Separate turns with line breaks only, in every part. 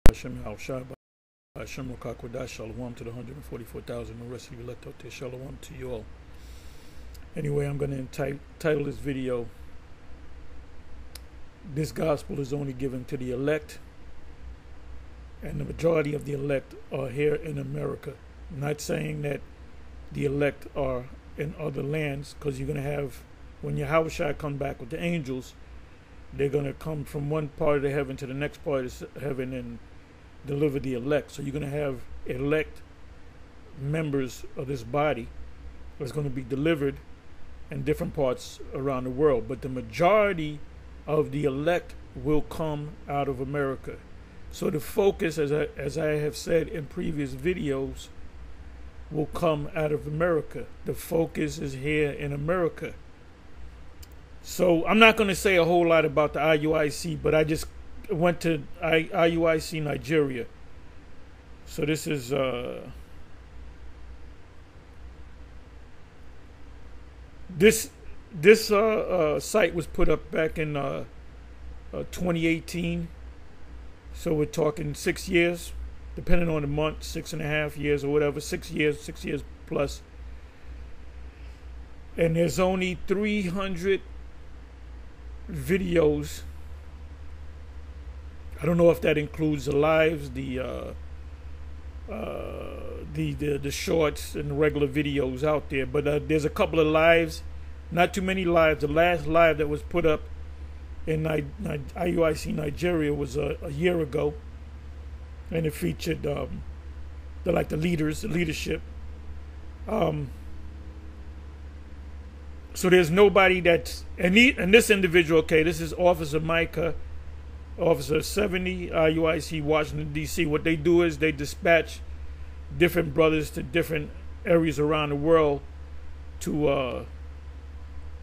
Hashem Yahushua, Hashem Rokakwadash, Shalom to the 144,000, the rest of you elect out there, Shalom to you all. Anyway, I'm going to title this video, "This Gospel is only given to the elect, and the majority of the elect are here in America." I'm not saying that the elect are in other lands, because you're going to have, when Yahushua come back with the angels, they're going to come from one part of the heaven to the next part of heaven and deliver the elect. So you're going to have elect members of this body that's going to be delivered in different parts around the world. But the majority of the elect will come out of America. So the focus, as I have said in previous videos, will come out of America. The focus is here in America. So I'm not going to say a whole lot about the IUIC, but I just went to IUIC Nigeria. So this is this site was put up back in 2018. So we're talking 6 years, depending on the month, 6.5 years or whatever, 6 years plus. And there's only 300 videos. I don't know if that includes the lives, the shorts and the regular videos out there, but there's a couple of lives, not too many lives. The last live that was put up in IUIC Nigeria was a year ago, and it featured the leadership. So there's nobody that's, and this individual, okay, this is Officer Micah, Officer 70, IUIC Washington, D.C. What they do is they dispatch different brothers to different areas around the world to,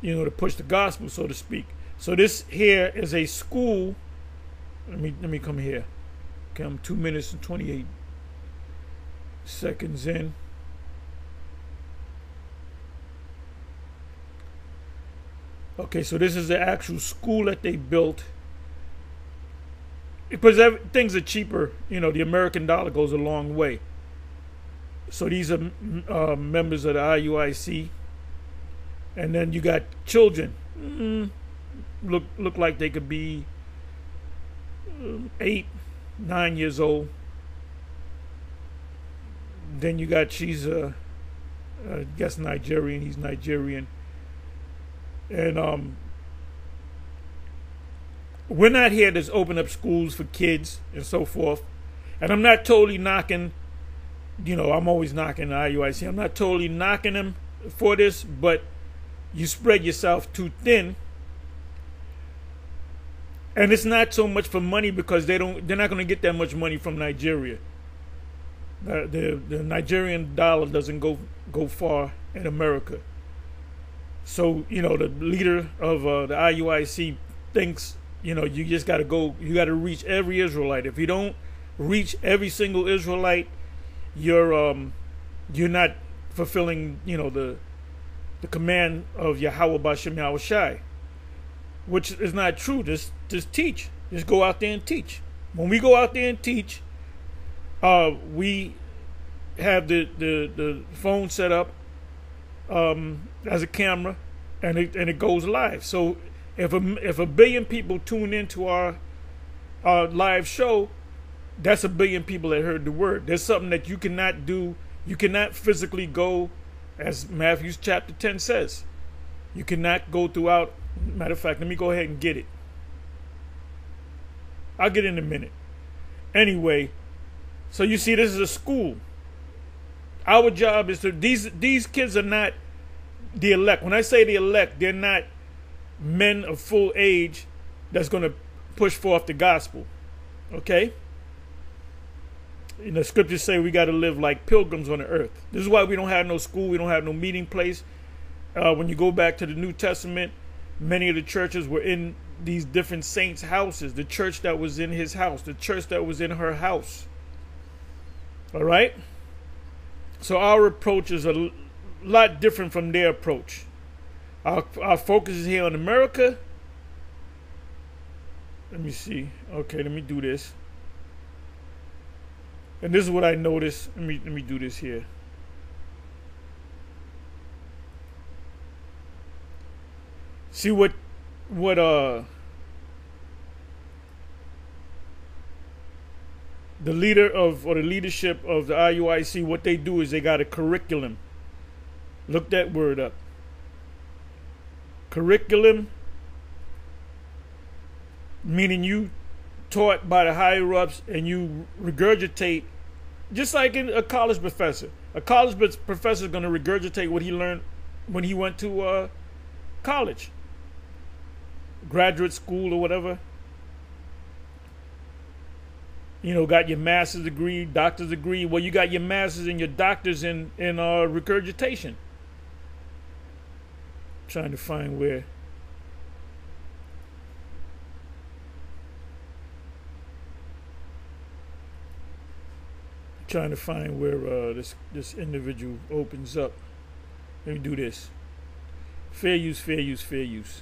to push the gospel, so to speak. So this here is a school. Let me come here. Okay, I'm 2 minutes and 28 seconds in. Okay, so this is the actual school that they built. Because things are cheaper, the American dollar goes a long way. So these are members of the IUIC. And then you got children. Look like they could be 8, 9 years old. Then you got, she's I guess Nigerian, he's Nigerian. And we're not here to open up schools for kids and so forth. And I'm not totally knocking, I'm always knocking the IUIC. I'm not totally knocking them for this, but you spread yourself too thin. And it's not so much for money, because they're not going to get that much money from Nigeria. The Nigerian dollar doesn't go far in America. So, the leader of the IUIC thinks, you just got to go, you got to reach every Israelite. If you don't reach every single Israelite, you're not fulfilling, the command of Yahweh B'Shem Yahushai, which is not true. Just teach. Just go out there and teach. When we go out there and teach, we have the phone set up as a camera, and it goes live. So if a billion people tune into our live show, that's a billion people that heard the word. There's something that you cannot do. You cannot physically go, as Matthew chapter 10 says. You cannot go throughout. Matter of fact, let me go ahead and get it. I'll get it in a minute. Anyway, so you see, this is a school. Our job is to, these kids are not the elect. When I say the elect, they're not men of full age that's going to push forth the gospel. Okay? The scriptures say we got to live like pilgrims on the earth. This is why we don't have no school. We don't have no meeting place. When you go back to the New Testament, many of the churches were in these different saints' houses. The church that was in his house. The church that was in her house. All right? So our approach is a lot different from their approach. Our focus is here on America. Let me see. Okay, let me do this. And this is what I noticed. Let me do this here. See what the leader of, or the leadership of the IUIC, what they do is they got a curriculum. Look that word up. Curriculum, meaning you taught by the higher ups and you regurgitate, just like in a college professor. A college professor is going to regurgitate what he learned when he went to college, graduate school or whatever. You know, got your master's degree, doctor's degree. Well, you got your master's and your doctor's in regurgitation. Trying to find where. Trying to find where this individual opens up. Let me do this. Fair use, fair use, fair use.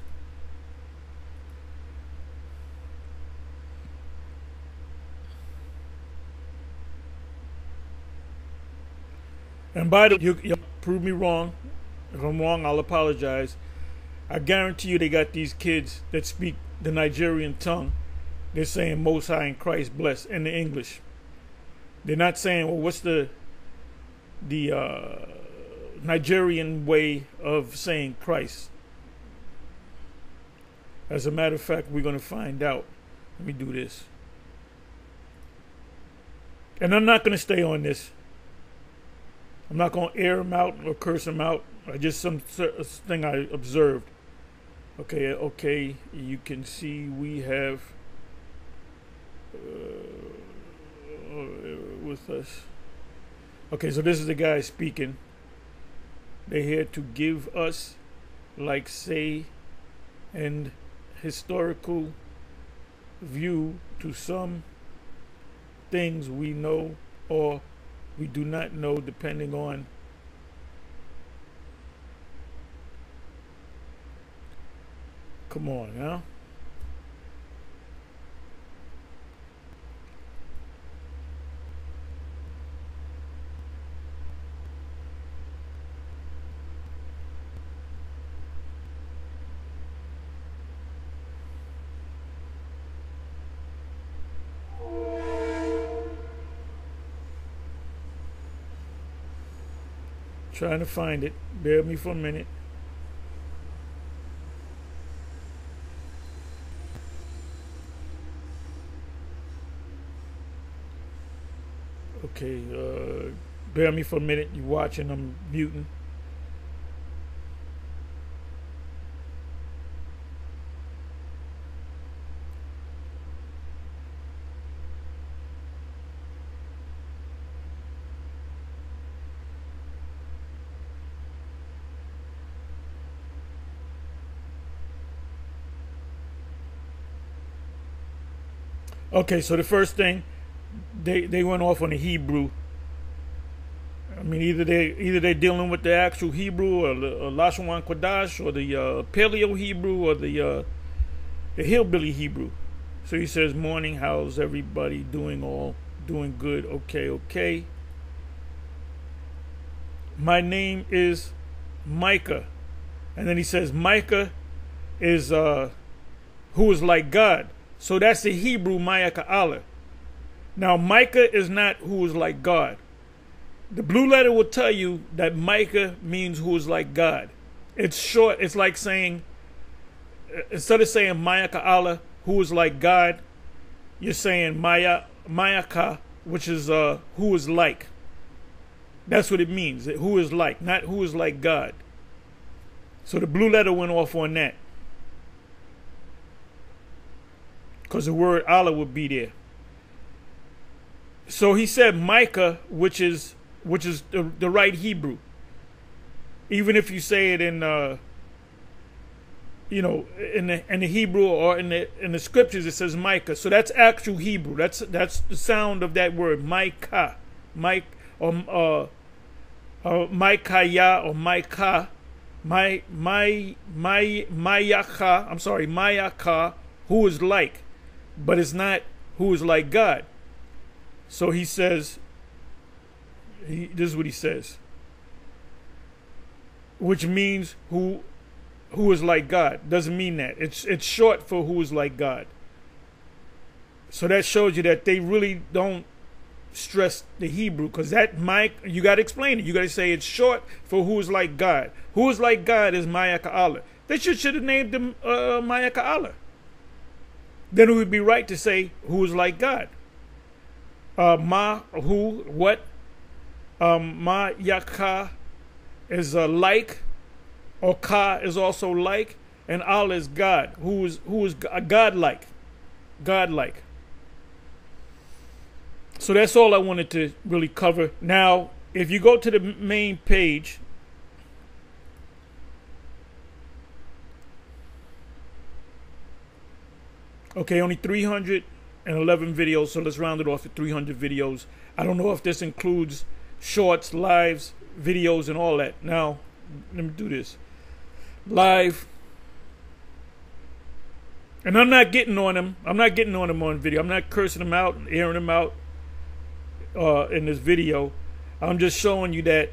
And by the way, you prove me wrong. If I'm wrong, I'll apologize. I guarantee you they got these kids that speak the Nigerian tongue. They're saying Most High in Christ bless in the English. They're not saying, well, what's the Nigerian way of saying Christ? As a matter of fact, we're going to find out. Let me do this. And I'm not going to stay on this. I'm not going to air them out or curse them out. Just something I observed. Okay, you can see we have with us. Okay, so this is the guy speaking. They're here to give us, like, say, an historical view to some things we know or we do not know, depending on come on now. Trying to find it. Bear with me for a minute. Okay, bear with me for a minute. You watching? I'm muting. Okay, so the first thing, they went off on the Hebrew. I mean, either they're dealing with the actual Hebrew or the Lashon Kodash or the Paleo Hebrew or the hillbilly Hebrew. So he says, "Morning, how's everybody doing? All doing good? Okay. My name is Micah," and then he says, "Micah is who is like God." So that's the Hebrew Ma'aka Allah. Now, Micah is not who is like God. The blue letter will tell you that Micah means who is like God. It's short. It's like saying, instead of saying Ma'aka Allah, who is like God, you're saying Ma'aka, which is who is like. That's what it means. Who is like, not who is like God. So the blue letter went off on that, because the word Allah would be there. So he said Micah, which is the right Hebrew. Even if you say it in in the Hebrew or in the scriptures, it says Micah. So that's actual Hebrew. That's the sound of that word, Micah, or Micaiah or Micah, Mayaka. I'm sorry, Mayaka, who is like. But it's not who is like God. So he says, This is what he says, which means who is like God. Doesn't mean that. It's short for who is like God. So that shows you that they really don't stress the Hebrew, because that you got to explain it. You got to say it's short for who is like God. Who is like God is Maya Ka'ala. They should have named them Maya Ka'ala. Then it would be right to say who is like God. Who, what? Ma Yaka is like, or Ka is also like, and Allah is God, who is God-like. God-like. So that's all I wanted to really cover. Now, if you go to the main page, okay, only 311 videos, so let's round it off to 300 videos. I don't know if this includes shorts, lives, videos, and all that. Now, let me do this. Live. And I'm not getting on them. I'm not getting on them on video. I'm not cursing them out and airing them out in this video. I'm just showing you that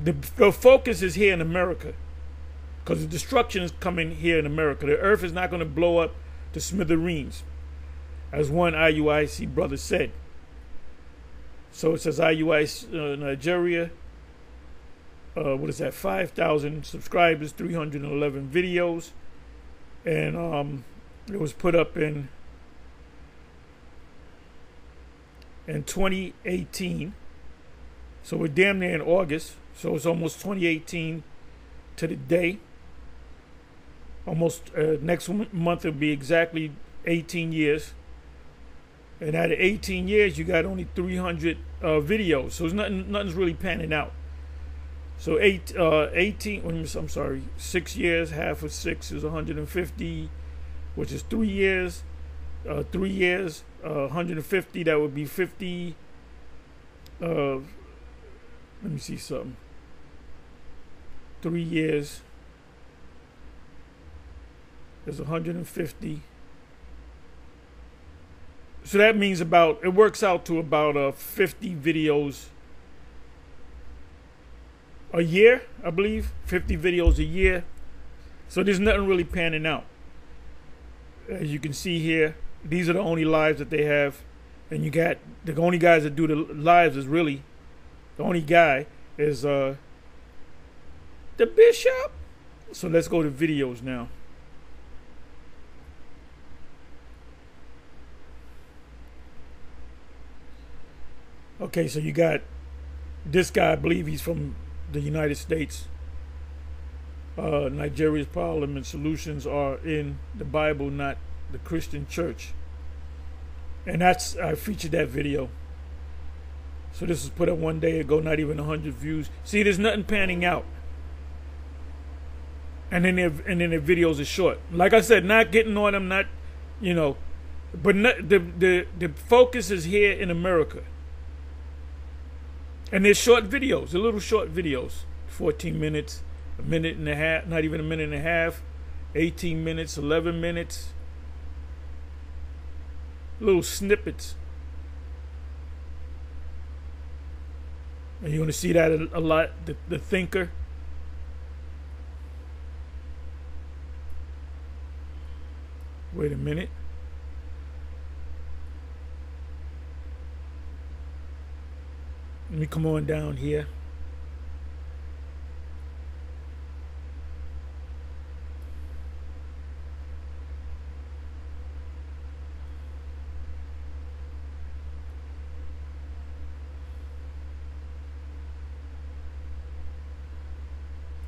the focus is here in America, because the destruction is coming here in America. The earth is not going to blow up to smithereens, as one IUIC brother said. So it says IUIC Nigeria. What is that? 5,000 subscribers, 311 videos, and it was put up in 2018. So we're damn near in August. So it's almost 2018 to the day. Almost next month will be exactly 18 years. And out of 18 years, you got only 300 videos. So it's nothing's really panning out. So 6 years, half of 6 is 150, which is 3 years. 3 years, 150, that would be 50. Let me see something. 3 years is 150. So that means it works out to about 50 videos a year, I believe. 50 videos a year. So there's nothing really panning out. As you can see here, these are the only lives that they have. And you got the only guys that do the lives is really, the only guy is the bishop. So let's go to videos now. Okay, so you got this guy, I believe he's from the United States. Nigeria's problem and solutions are in the Bible, not the Christian church. And I featured that video. So this was put up one day ago, not even 100 views. See, there's nothing panning out. And then their videos are short. Like I said, not getting on them, not, you know, but the focus is here in America. And they're short videos, they're little short videos, 14 minutes, a minute and a half, not even a minute and a half, 18 minutes, 11 minutes, little snippets. And you're going to see that a lot, the thinker. Wait a minute. Let me come on down here.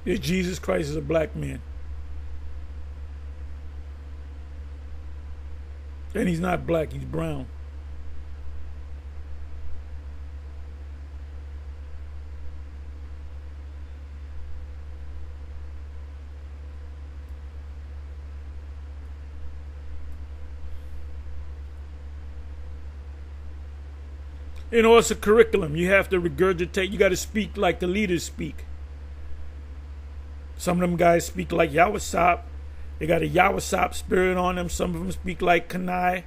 Jesus Christ is a black man. And he's not black, he's brown. You know, it's a curriculum. You have to regurgitate. You got to speak like the leaders speak. Some of them guys speak like Yawasop. They got a Yawasop spirit on them. Some of them speak like Kanai.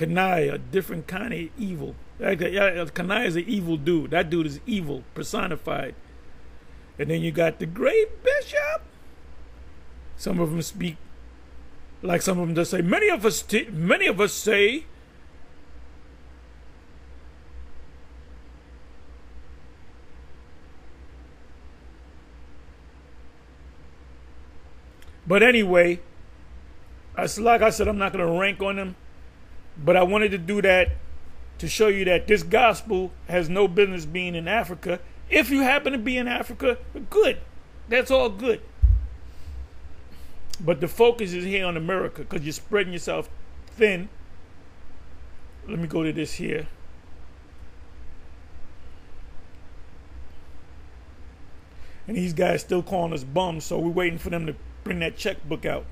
Kanai, a different kind of evil. Kanai is an evil dude. That dude is evil personified. And then you got the great bishop. Some of them speak like some of them just say. Many of us say. But anyway, like I said, I'm not going to rank on them. But I wanted to do that to show you that this gospel has no business being in Africa. If you happen to be in Africa, good. That's all good. But the focus is here on America because you're spreading yourself thin. Let me go to this here. And these guys still calling us bums, so we're waiting for them to bring that checkbook out.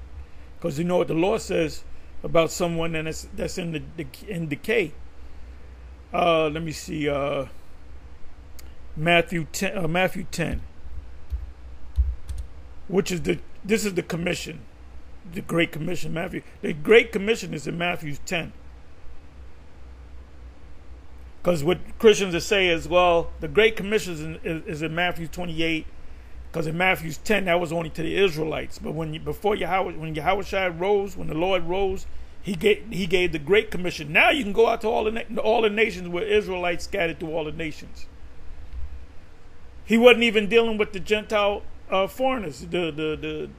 Because you know what the law says about someone that's in decay. Let me see. Matthew 10, which is this is the commission, the Great Commission. The Great Commission is in Matthew 10. Because what Christians will say is, well, the Great Commission is in Matthew 28. Because in Matthew 10, that was only to the Israelites. But when Yahushua rose, when the Lord rose, he gave the Great Commission. Now you can go out to all the nations where Israelites scattered through all the nations. He wasn't even dealing with the Gentile foreigners, the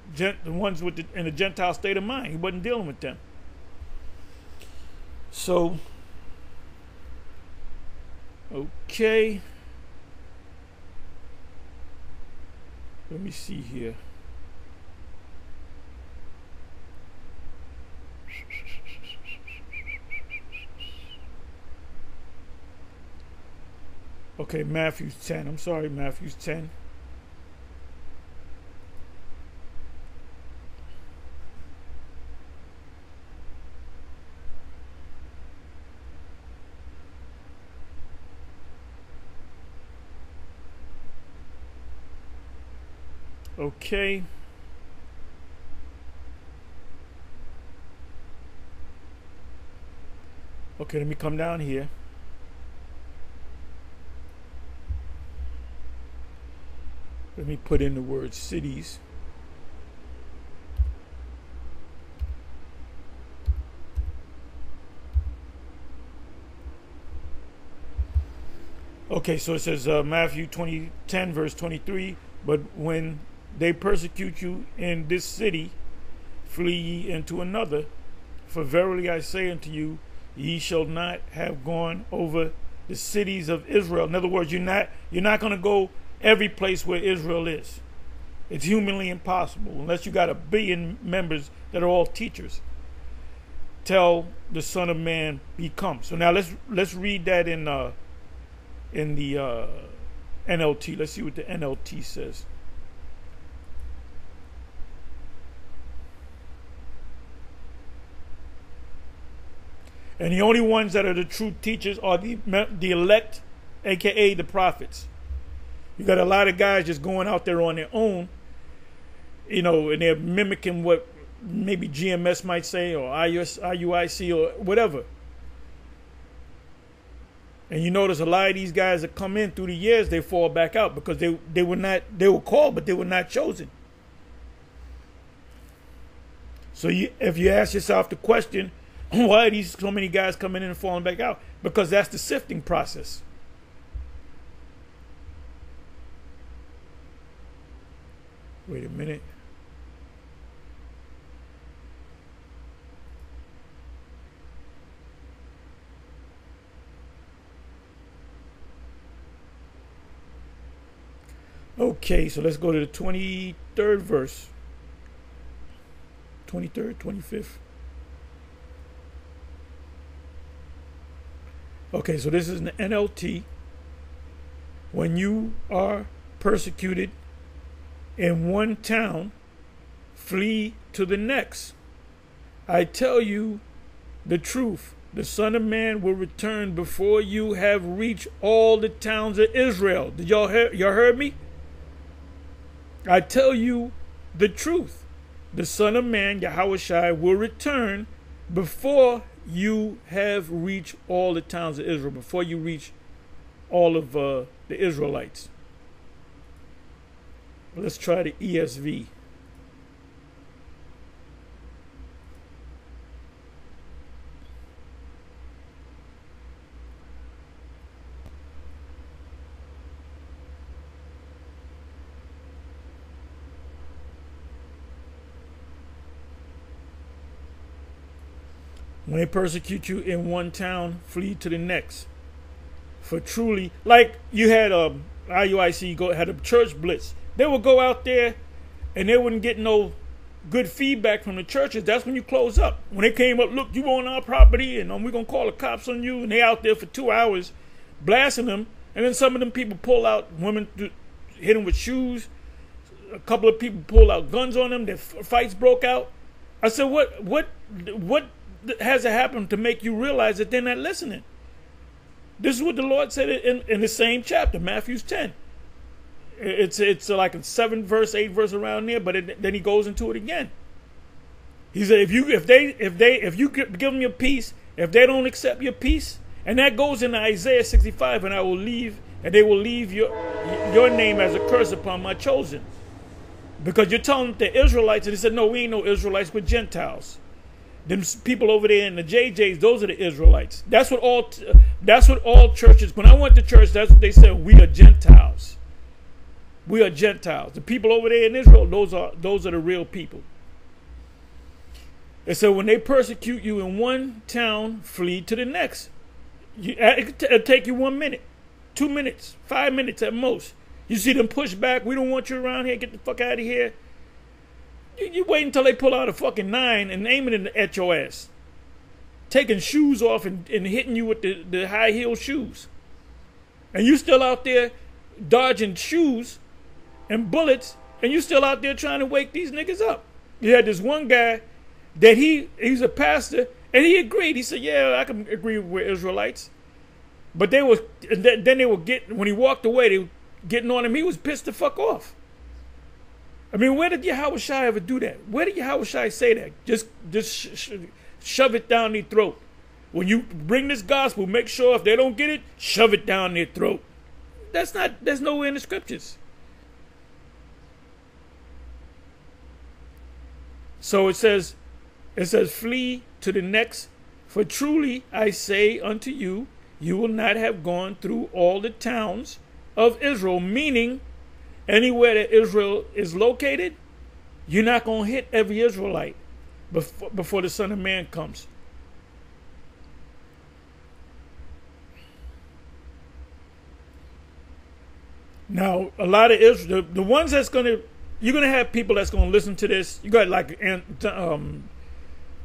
ones in the Gentile state of mind. He wasn't dealing with them. So, okay. Let me see here. Okay, Matthew 10. I'm sorry, Matthew 10. Okay. Okay, let me come down here. Let me put in the word cities. Okay, so it says Matthew 10 verse 23, but when they persecute you in this city, flee ye into another. For verily I say unto you, ye shall not have gone over the cities of Israel. In other words, you're not going to go every place where Israel is. It's humanly impossible unless you got 1 billion members that are all teachers. Till the Son of Man become. So now let's read that in the NLT. Let's see what the NLT says. And the only ones that are the true teachers are the elect, aka the prophets. You got a lot of guys just going out there on their own, and they're mimicking what maybe GMS might say, or IUIC, or whatever. And you notice a lot of these guys that come in through the years, they fall back out because they were called, but they were not chosen. So if you ask yourself the question, why are so many guys coming in and falling back out? Because that's the sifting process. Wait a minute. Okay, so let's go to the 23rd verse. 23rd, 25th. Okay, so this is an NLT. When you are persecuted in one town, flee to the next. I tell you the truth. The Son of Man will return before you have reached all the towns of Israel. Did y'all heard me? I tell you the truth. The Son of Man, Yahushua, will return before you have reached all the towns of Israel, before you reach all of the Israelites. Let's try the ESV. When they persecute you in one town, flee to the next. For truly, like you had IUIC had a church blitz. They would go out there and they wouldn't get no good feedback from the churches. That's when you close up. When they came up, look, you on our property and we're going to call the cops on you. And they out there for 2 hours blasting them. And then some of them people pull out women, hit them with shoes. A couple of people pull out guns on them. Their fights broke out. I said, what has to happen to make you realize that they're not listening? This is what the Lord said in the same chapter, Matthew 10. It's like a 7 verse, 8 verse around there, but then he goes into it again. He said, if you give them your peace, if they don't accept your peace, and that goes into Isaiah 65, and they will leave your name as a curse upon my chosen. Because you're telling the Israelites, and they said, no, we ain't no Israelites, we're Gentiles. Them people over there in the JJs, those are the Israelites. That's what all churches, when I went to church, that's what they said, we are Gentiles. We are Gentiles. The people over there in Israel, those are the real people. And so when they persecute you in one town, flee to the next. It'll take you 1 minute, 2 minutes, 5 minutes at most. You see them push back, we don't want you around here, get the fuck out of here. You wait until they pull out a fucking 9 and aiming it at your ass. Taking shoes off and hitting you with the high heel shoes. And you still out there dodging shoes and bullets, and you still out there trying to wake these niggas up. You had this one guy that he's a pastor, and he agreed. He said, yeah, I can agree with Israelites. But then they were when he walked away, they were getting on him. He was pissed the fuck off. I mean, where did Yahweh Shai ever do that? Where did Yahweh Shai say that? Just shove it down their throat. When you bring this gospel, make sure if they don't get it, shove it down their throat. There's nowhere in the scriptures. So it says, flee to the next, for truly I say unto you, you will not have gone through all the towns of Israel, meaning anywhere that Israel is located, you're not going to hit every Israelite before the Son of Man comes. Now, a lot of Israel, the ones that's going to, you're going to have people that's going to listen to this. You got like Anton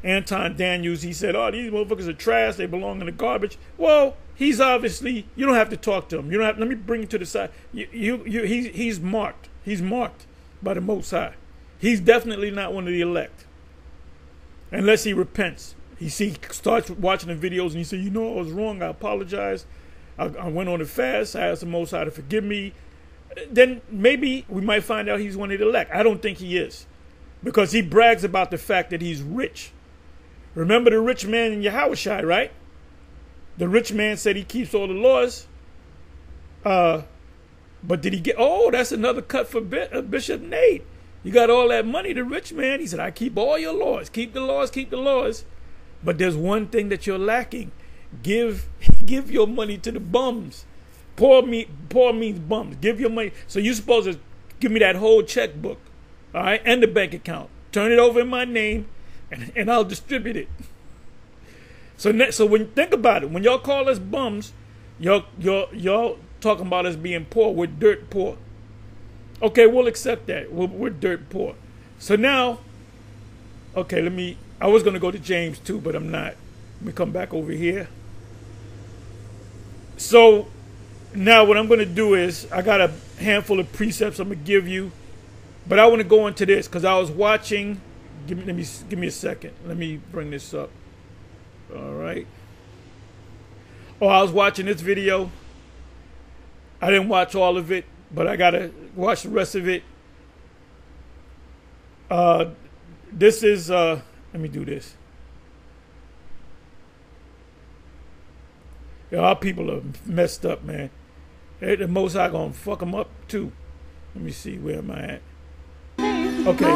Daniels. He said, oh, these motherfuckers are trash. They belong in the garbage. Well, he's obviously, you don't have to talk to him. You don't have, let me bring you to the side. He's marked. He's marked by the Most High. He's definitely not one of the elect. Unless he repents. He starts watching the videos and he said, you know, I was wrong. I apologize. I went on a fast. I asked the Most High to forgive me. Then maybe we might find out he's one of the elect. I don't think he is. Because he brags about the fact that he's rich. Remember the rich man in Yahushua, right? The rich man said he keeps all the laws. But did he get... Oh, that's another cut for Bishop Nate. You got all that money, the rich man. He said, I keep all your laws. Keep the laws, keep the laws. But there's one thing that you're lacking. Give your money to the bums. Poor means bums. Give your money. So you're supposed to give me that whole checkbook. All right? And the bank account. Turn it over in my name. And I'll distribute it. So when you think about it, when y'all call us bums, y'all talking about us being poor. We're dirt poor. Okay, we'll accept that. We're dirt poor. So now, okay, I was going to go to James 2, but I'm not. Let me come back over here. So now what I'm going to do is, I got a handful of precepts I'm going to give you, but I want to go into this because I was watching. Give me a second. Let me bring this up. All right. Oh, I was watching this video. I didn't watch all of it, but I gotta watch the rest of it. This is let me do this. Yeah, our people are messed up, man. The Most High gonna fuck them up too. Let me see, where am I at? Okay.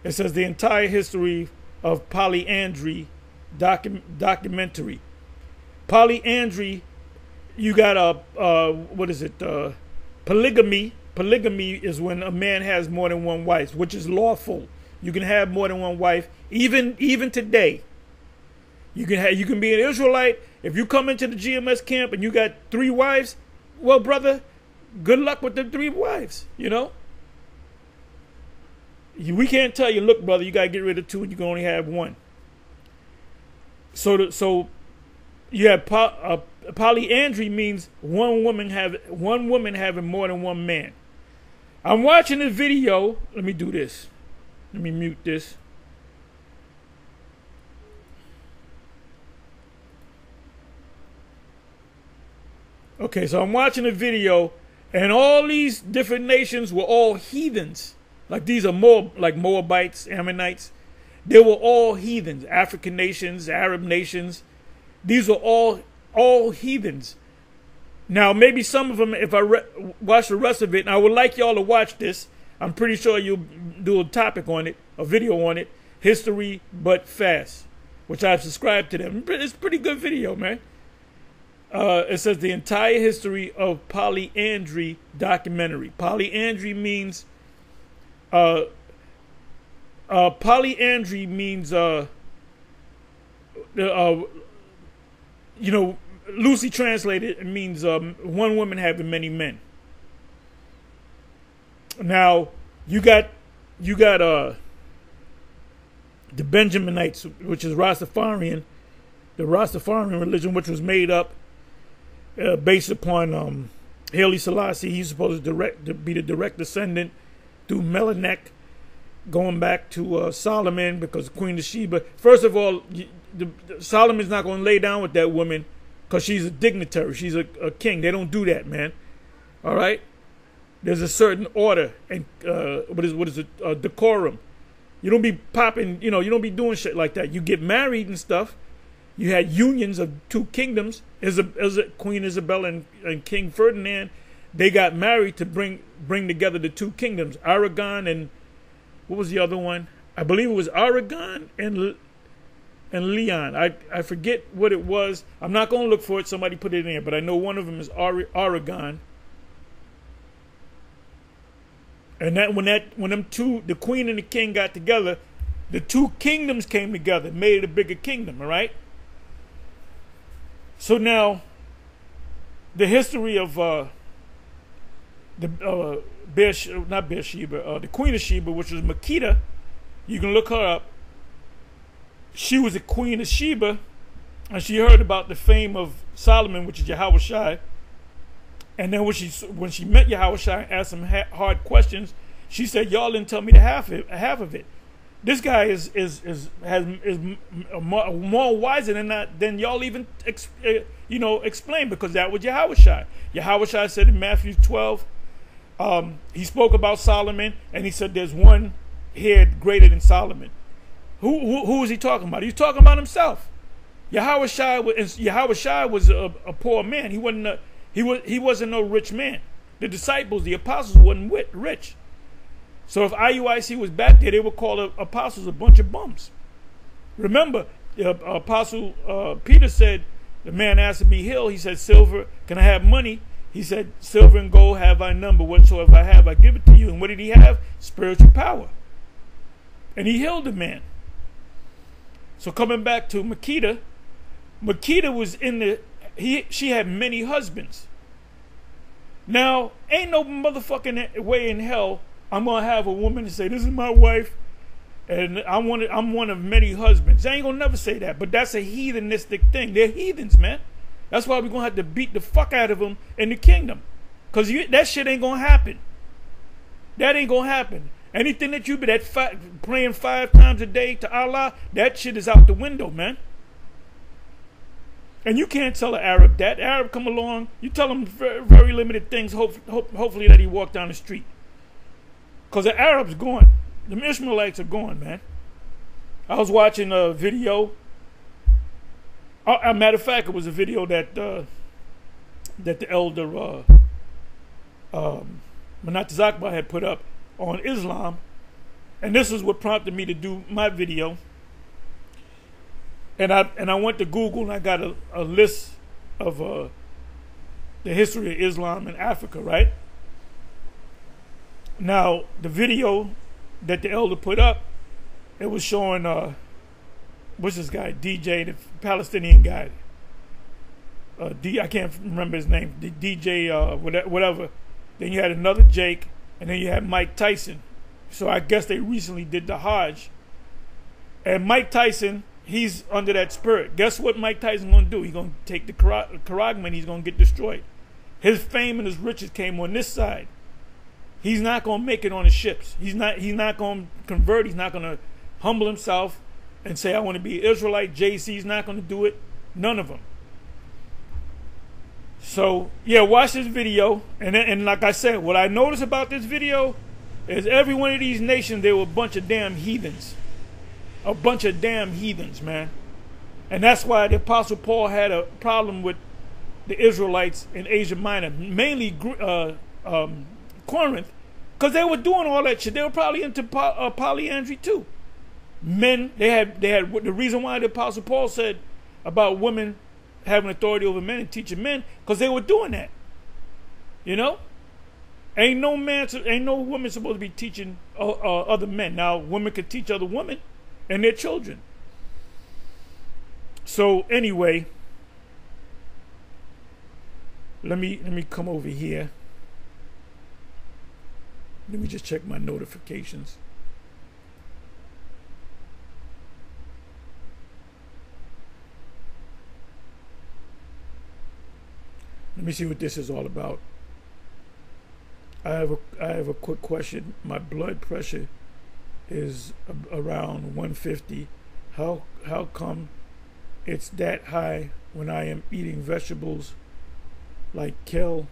It says the entire history of polyandry documentary. Polyandry, you got what is it? Polygamy. Polygamy is when a man has more than one wife, which is lawful. You can have more than one wife, even today. You can be an Israelite. If you come into the GMS camp and you got 3 wives, well, brother, good luck with the 3 wives. You know, we can't tell you, look, brother, you gotta get rid of 2 and you can only have 1. So you have polyandry means one woman having more than one man. I'm watching this video. Let me do this. Let me mute this. Okay, so I'm watching a video, and all these different nations were all heathens. Like these are like Moabites, Ammonites. They were all heathens. African nations, Arab nations. These were all heathens. Now, maybe some of them, if I watch the rest of it, and I would like y'all to watch this. I'm pretty sure you'll do a topic on it, a video on it. History, but fast, which I've subscribed to them. It's a pretty good video, man. It says the entire history of polyandry documentary. Polyandry means, you know, loosely translated, it means one woman having many men. Now, you got the Benjaminites, which is Rastafarian, the Rastafarian religion, which was made up based upon Haile Selassie. He's supposed to be the direct descendant through Melech, going back to Solomon, because Queen of Sheba. First of all, Solomon's not going to lay down with that woman because she's a dignitary. She's a king. They don't do that, man. All right? There's a certain order and what is it? Decorum. You don't be popping, you don't be doing shit like that. You get married and stuff. You had unions of 2 kingdoms. Queen Isabella and King Ferdinand, they got married to bring together the 2 kingdoms, Aragon and what was the other one? I believe it was Aragon and Leon. I forget what it was. I'm not going to look for it. Somebody put it in there, but I know one of them is Aragon. And that when them 2, the queen and the king, got together, the 2 kingdoms came together, made it a bigger kingdom. All right. So now, the history of the Queen of Sheba, which was Makeda, you can look her up. She was the Queen of Sheba, and she heard about the fame of Solomon, which is Yahushua. And then when she met Yahushua and asked him hard questions, she said, "Y'all didn't tell me the half of it. This guy is more wiser than y'all even explain, because that was Yahushua. Yahushua said in Matthew 12, he spoke about Solomon, and he said there's one head greater than Solomon. Who was he talking about? He was talking about himself. Yahushua was a poor man. He wasn't no rich man. The disciples, the apostles, wasn't rich. So if IUIC was back there, they would call the apostles a bunch of bums. Remember, the apostle Peter said, the man asked to be healed. He said, "Silver, can I have money?" He said, "Silver and gold have I none, but whatsoever I have, I give it to you." And what did he have? Spiritual power. And he healed the man. So coming back to Makeda, Makeda was she had many husbands. Now, ain't no motherfucking way in hell I'm gonna have a woman say, "This is my wife, and I'm one of many husbands." I ain't gonna never say that, but that's a heathenistic thing. They're heathens, man. That's why we're gonna have to beat the fuck out of them in the kingdom, because that shit ain't gonna happen. That ain't gonna happen. Anything that you be praying 5 times a day to Allah, that shit is out the window, man. And you can't tell an Arab that. The Arab come along, you tell him very, very limited things, hopefully that he walk down the street. Because the Arab's gone. The Ishmaelites are gone, man. I was watching a video Matter of fact, it was a video that that the elder Manat Zakba had put up on Islam, and this is what prompted me to do my video. And I went to Google and I got a list of the history of Islam in Africa, right? Now, the video that the elder put up, it was showing, what's this guy, DJ, the Palestinian guy. I can't remember his name, the DJ, whatever. Then you had another Jake, and then you had Mike Tyson. So I guess they recently did the Hajj. And Mike Tyson, he's under that spirit. Guess what Mike Tyson going to do? He's going to take the Qaragman, he's going to get destroyed. His fame and his riches came on this side. He's not going to make it on the ships. He's not going to convert. He's not going to humble himself and say, I want to be Israelite. JC's not going to do it. None of them. So, yeah, watch this video. And like I said, what I noticed about this video is every one of these nations, they were a bunch of damn heathens. A bunch of damn heathens, man. And that's why the Apostle Paul had a problem with the Israelites in Asia Minor, mainly Corinth, because they were doing all that shit. They were probably into polyandry too. Men, they had the reason why the Apostle Paul said about women having authority over men and teaching men, because they were doing that. You know, ain't no woman supposed to be teaching other men. Now, women could teach other women and their children. So anyway, let me come over here. Let me just check my notifications. Let me see what this is all about. I have a quick question. My blood pressure is around 150. How come it's that high when I am eating vegetables like kale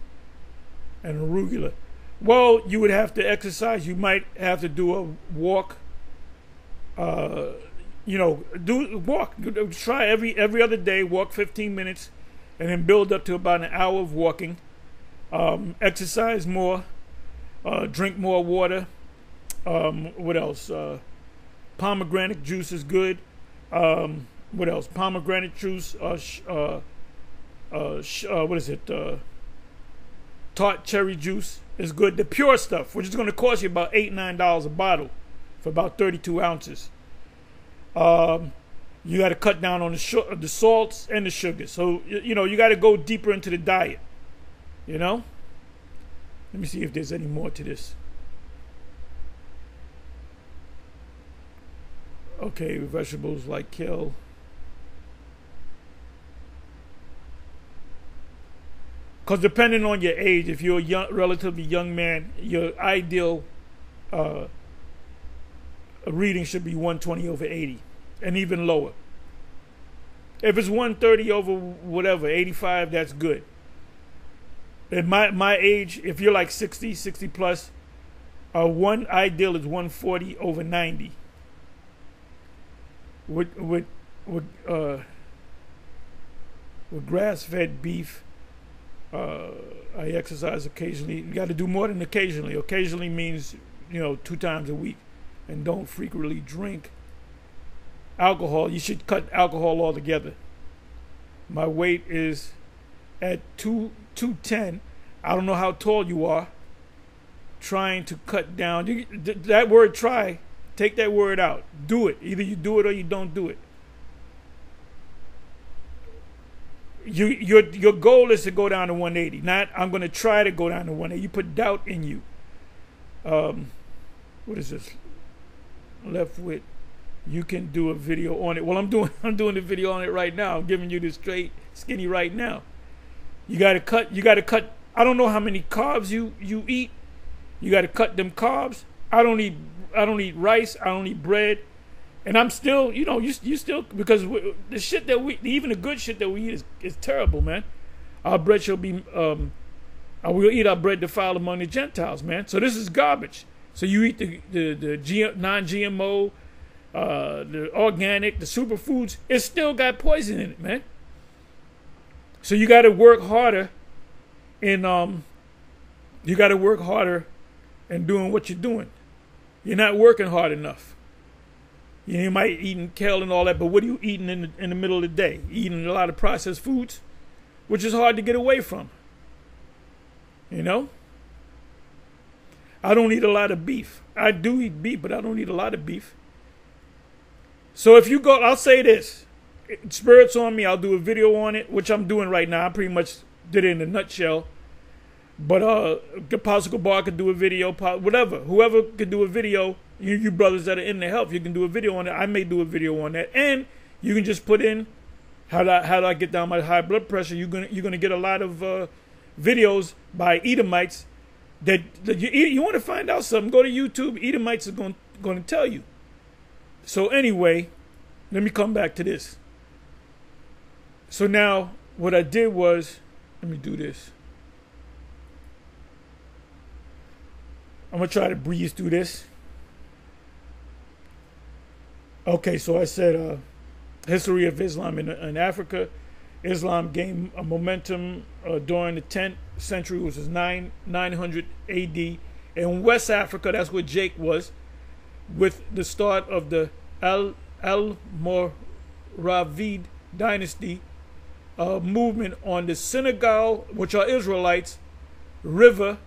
and arugula? Well, you would have to exercise. You might have to do a walk. You know, walk. Try every other day. Walk 15 minutes, and then build up to about an hour of walking. Exercise more. Drink more water. What else? Pomegranate juice is good. What else? Pomegranate juice. What is it? Tart cherry juice is good. The pure stuff, which is going to cost you about $8-9 a bottle for about 32 ounces. You got to cut down on the salts and the sugar. So, you know, you got to go deeper into the diet. You know? Let me see if there's any more to this. Okay, vegetables like kale. Because depending on your age, if you're a relatively young man, your ideal reading should be 120 over 80, and even lower. If it's 130 over whatever, 85, that's good. At my age, if you're like 60 plus, one ideal is 140 over 90. With grass-fed beef. I exercise occasionally. You got to do more than occasionally. Occasionally means, you know, 2 times a week. And don't frequently drink alcohol. You should cut alcohol altogether. My weight is at 210. I don't know how tall you are. Trying to cut down. That word try, take that word out. Do it. Either you do it or you don't do it. Your goal is to go down to 180. Not I'm going to try to go down to 180. You put doubt in you. What is this? Left with. You can do a video on it. Well, I'm doing the video on it right now. I'm giving you the straight skinny right now. You got to cut. I don't know how many carbs you eat. You got to cut them carbs. I don't eat rice. I don't eat bread. And I'm still, you know, you still, because the shit that even the good shit that we eat is terrible, man. Our bread shall be, we'll eat our bread defiled among the Gentiles, man. So this is garbage. So you eat the non-GMO, the organic, the superfoods. It's still got poison in it, man. So you got to work harder in you got to work harder in doing what you're doing. You're not working hard enough. You might eating kale and all that, but what are you eating in the middle of the day? Eating a lot of processed foods, which is hard to get away from. You know? I don't eat a lot of beef. I do eat beef, but I don't eat a lot of beef. So if you go, I'll say this. Spirits on me, I'll do a video on it, which I'm doing right now. I pretty much did it in a nutshell. But Apostle Bar could do a video, whatever. Whoever could do a video, you brothers that are in the help, you can do a video on it. I may do a video on that. And you can just put in how do I get down my high blood pressure. You're gonna get a lot of videos by Edomites that you want to find out something. Go to YouTube. Edomites are going to tell you. So anyway, let me come back to this. So now what I did was, let me do this. I'm going to try to breeze through this. Okay, so I said history of Islam in Africa. Islam gained a momentum during the 10th century, which was 900 AD. In West Africa, that's where Jake was, with the start of the Almoravid dynasty movement on the Senegal, which are Israelites, river,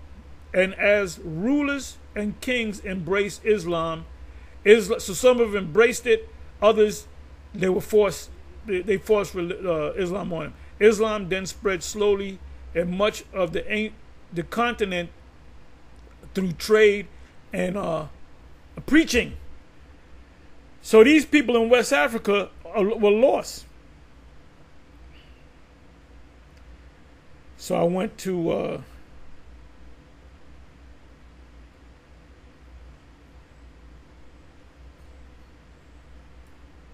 and as rulers and kings embraced Islam, so some of them embraced it, others they were forced. They forced Islam on them. Islam then spread slowly in much of the continent through trade and preaching. So these people in West Africa were lost. So I went to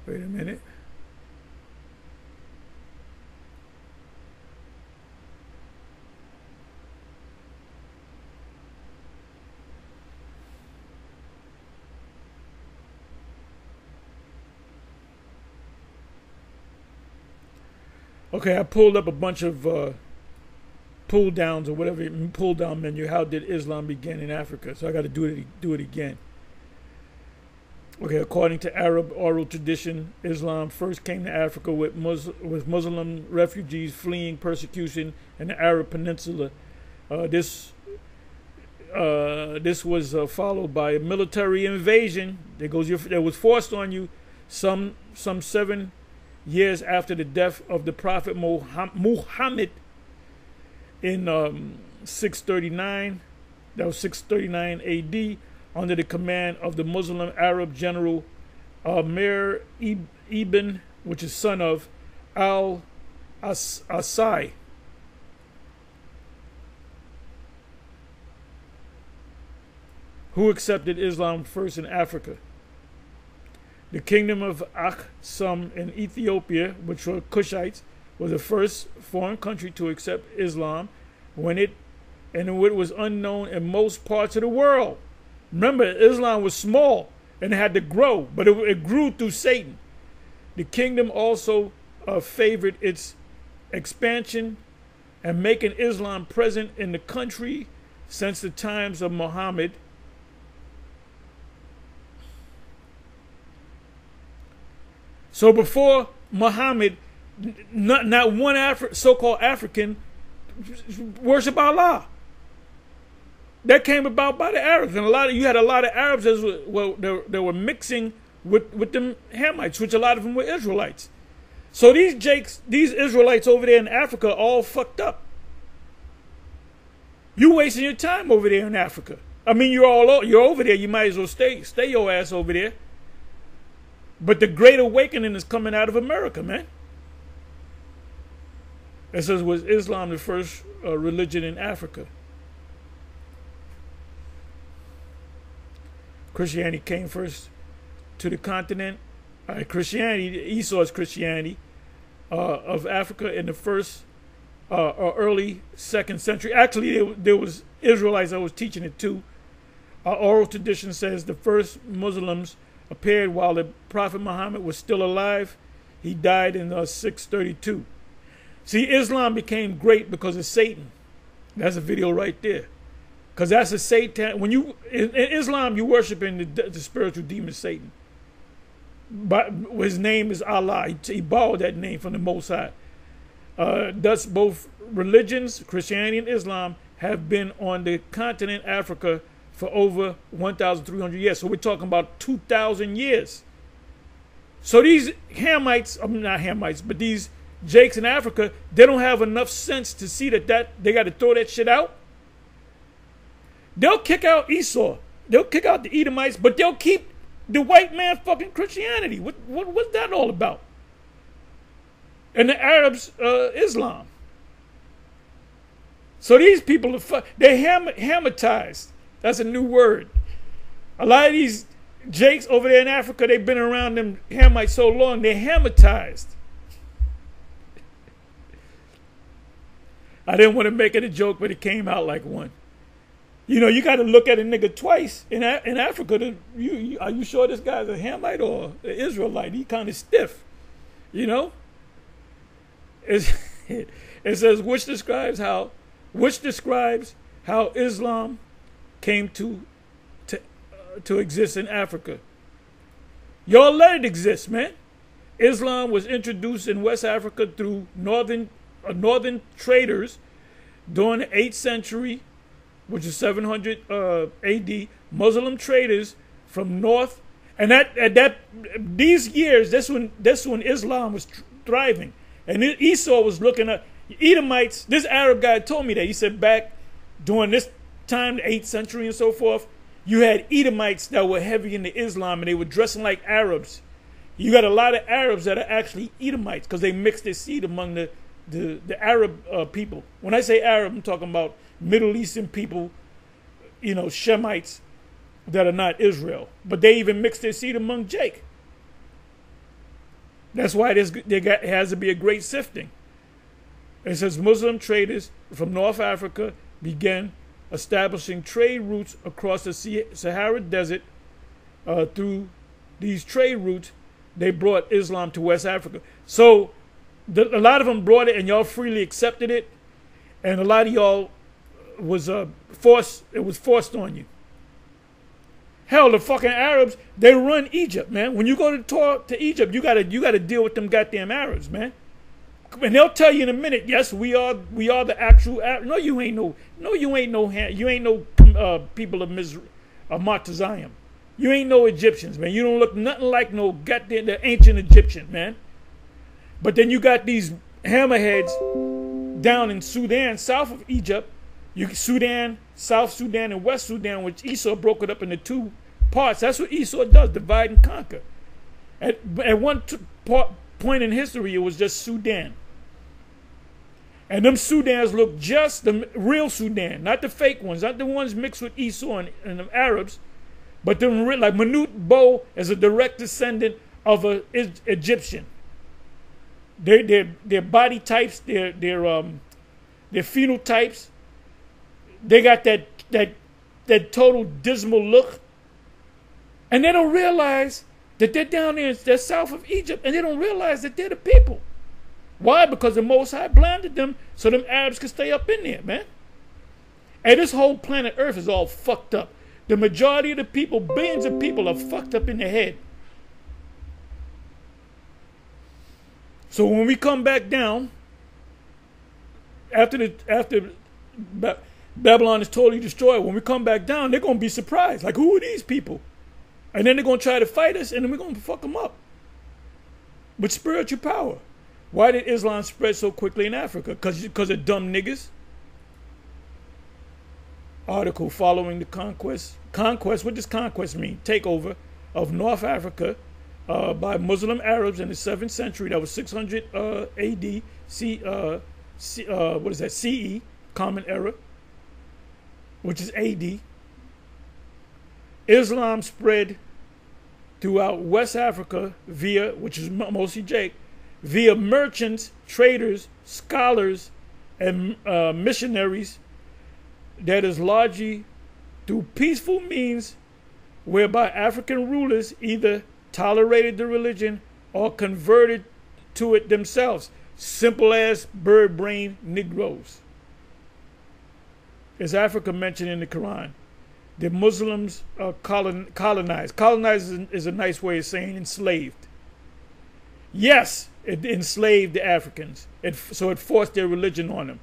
wait a minute. Okay, I pulled up a bunch of pull downs or whatever, pull down menu. How did Islam begin in Africa? So I got to do it again. Okay, according to Arab oral tradition, Islam first came to Africa with Muslim refugees fleeing persecution in the Arab Peninsula. This was followed by a military invasion that was forced on you some 7 years after the death of the Prophet Muhammad in 639. That was 639 AD. Under the command of the Muslim Arab general Amir ibn, which is son of al-Asai. Who accepted Islam first in Africa. The kingdom of Aksum in Ethiopia, which were Kushites, was the first foreign country to accept Islam when it was unknown in most parts of the world. Remember, Islam was small and it had to grow, but it grew through Satan. The kingdom also favored its expansion and making Islam present in the country since the times of Muhammad. So before Muhammad, not one so-called African worship Allah. That came about by the Arabs, and you had a lot of Arabs that were mixing with them Hamites, which a lot of them were Israelites. So these Israelites over there in Africa, all fucked up. You wasting your time over there in Africa. I mean, you're over there. You might as well stay your ass over there. But the Great Awakening is coming out of America, man. It says, was Islam the first religion in Africa? Christianity came first to the continent. Christianity, Esau's Christianity of Africa in the first or early 2nd century. Actually, there was Israelites that was teaching it too. Oral tradition says the first Muslims appeared while the Prophet Muhammad was still alive. He died in 632. See, Islam became great because of Satan. That's a video right there. Because that's a Satan. When you in Islam, you worshiping the spiritual demon Satan. But his name is Allah. He borrowed that name from the Most High. Thus, both religions, Christianity and Islam, have been on the continent Africa for over 1,300 years. So we're talking about 2,000 years. So these Hamites, I mean not Hamites, but these Jakes in Africa, they don't have enough sense to see that they got to throw that shit out. They'll kick out Esau. They'll kick out the Edomites, but they'll keep the white man fucking Christianity. What's that all about? And the Arabs, Islam. So these people are they're Hamitized. That's a new word. A lot of these Jakes over there in Africa, they've been around them Hamites so long, they're Hamitized. I didn't want to make it a joke, but it came out like one. You know, you got to look at a nigga twice in Africa. Are you sure this guy's a Hamite or an Israelite? He kind of stiff, you know. It says which describes how Islam came to exist in Africa. Y'all let it exist, man. Islam was introduced in West Africa through northern traders during the 8th century, which is 700 AD. Muslim traders from north, and these years, that's when Islam was thriving, and Esau was looking at Edomites. This Arab guy told me that. He said back during this time, the 8th century and so forth, you had Edomites that were heavy into Islam, and they were dressing like Arabs. You got a lot of Arabs that are actually Edomites because they mixed their seed among the Arab people. When I say Arab, I'm talking about Middle Eastern people, you know, Shemites that are not Israel. But they even mixed their seed among Jake. That's why it has to be a great sifting. It says Muslim traders from North Africa began establishing trade routes across the Sahara Desert. Through these trade routes, they brought Islam to West Africa. So a lot of them brought it, and y'all freely accepted it, and a lot of y'all was forced. It was forced on you. Hell, the fucking Arabs, they run Egypt, man. When you go to Egypt, you gotta deal with them goddamn Arabs, man. And they'll tell you in a minute, yes, we are the actual Arabs. No, you ain't no people of Martazayim. You ain't no Egyptians, man. You don't look nothing like no goddamn the ancient Egyptian, man. But then you got these hammerheads down in Sudan, south of Egypt. Sudan, South Sudan, and West Sudan, which Esau broke it up into two parts. That's what Esau does, divide and conquer. At one point in history, it was just Sudan. And them Sudans look just the real Sudan, not the fake ones, not the ones mixed with Esau and the Arabs, but them real, like Manute Bo is a direct descendant of an Egyptian. Their body types, their phenotypes, they got that total dismal look, and they don't realize that they're down there, they're south of Egypt, and they don't realize that they're the people. Why? Because the Most High blinded them so them Arabs could stay up in there, man. And this whole planet Earth is all fucked up. The majority of the people, billions of people, are fucked up in their head. So when we come back down, after Babylon is totally destroyed, when we come back down, they're going to be surprised. Like, who are these people? And then they're going to try to fight us, and then we're going to fuck them up. With spiritual power. Why did Islam spread so quickly in Africa? Because of dumb niggas? Article following the conquest. Conquest, what does conquest mean? Takeover of North Africa by Muslim Arabs in the 7th century. That was 600 AD, CE, Common Era, which is AD. Islam spread throughout West Africa via, which is mostly Jake, via merchants, traders, scholars, and missionaries, that is largely through peaceful means whereby African rulers either tolerated the religion or converted to it themselves. Simple as bird brain Negroes. Is Africa mentioned in the Quran? The Muslims colonized. Colonized is a nice way of saying enslaved. Yes, it enslaved the Africans. So it forced their religion on them.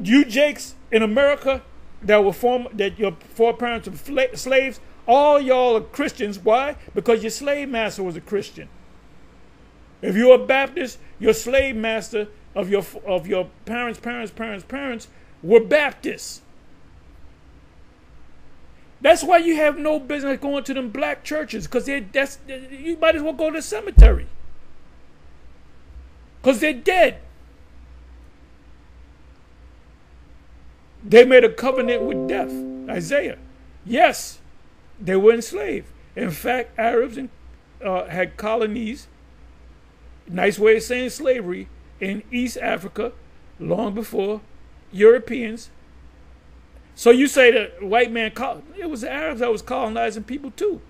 You Jakes in America that your foreparents were slaves, all y'all are Christians. Why? Because your slave master was a Christian. If you're a Baptist, your slave master of your parents were Baptists. That's why you have no business going to them black churches, because you might as well go to the cemetery. Because they're dead. They made a covenant with death. Isaiah. Yes, they were enslaved. In fact, Arabs had colonies, nice way of saying slavery, in East Africa long before Europeans. So you say that white man, it was the Arabs that was colonizing people too.